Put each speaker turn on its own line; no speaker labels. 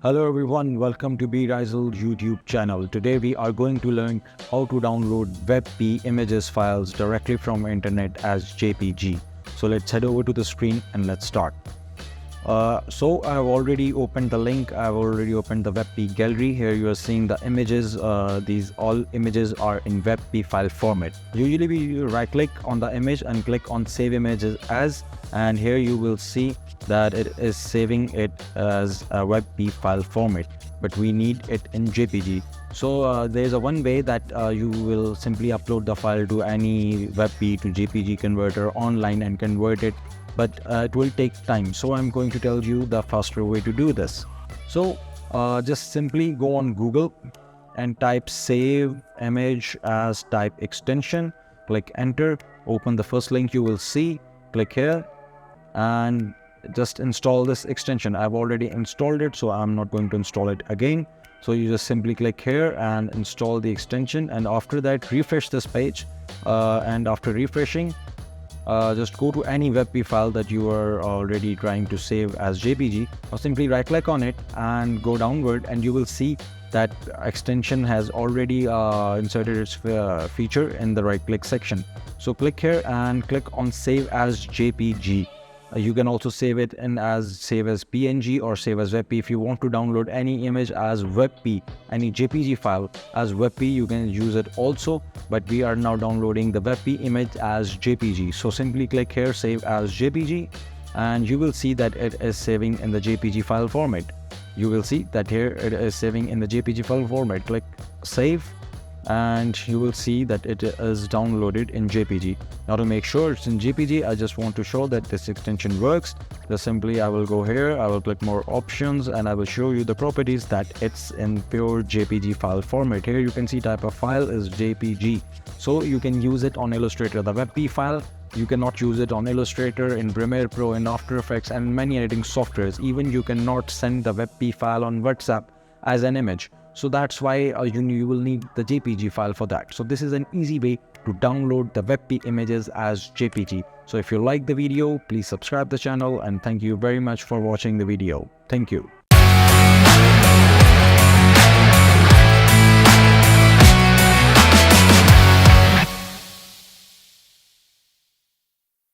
Hello everyone, welcome to Be Ryzel YouTube channel. Today we are going to learn how to download WebP images files directly from internet as JPG. So let's head over to the screen and let's start. So I've already opened the link. I've already opened the WebP gallery. Here you are seeing the images. These all images are in WebP file format. Usually we right click on the image and click on save images as, and here you will see that it is saving it as a WebP file format, but we need it in JPG. So there's a one way that you will simply upload the file to any WebP to JPG converter online and convert it, but it will take time. So I'm going to tell you the faster way to do this. So just simply go on Google and type save image as type extension, click enter, open the first link you will see, click here and just install this extension. I've already installed it, so I'm not going to install it again. So you just simply click here and install the extension, and after that refresh this page, and after refreshing just go to any WebP file that you are already trying to save as JPG, or simply right click on it and go downward, and you will see that extension has already inserted its feature in the right click section. So click here and click on save as JPG. You can also save it in save as PNG or save as WebP. If you want to download any image as WebP, any JPG file as WebP, you can use it also, but we are now downloading the WebP image as JPG. So simply click here, save as JPG, and you will see that it is saving in the JPG file format. You will see that here it is saving in the JPG file format. Click save, and you will see that it is downloaded in JPG. Now to make sure it's in JPG, I just want to show that this extension works. Just simply I will go here, I will click more options, and I will show you the properties that it's in pure JPG file format. Here you can see type of file is JPG. So you can use it on Illustrator, the WebP file. You cannot use it on Illustrator, in Premiere Pro, in After Effects, and many editing softwares. Even you cannot send the WebP file on WhatsApp as an image. So that's why you will need the JPG file for that. So this is an easy way to download the WebP images as JPG. So if you like the video, please subscribe the channel, and thank you very much for watching the video. Thank you.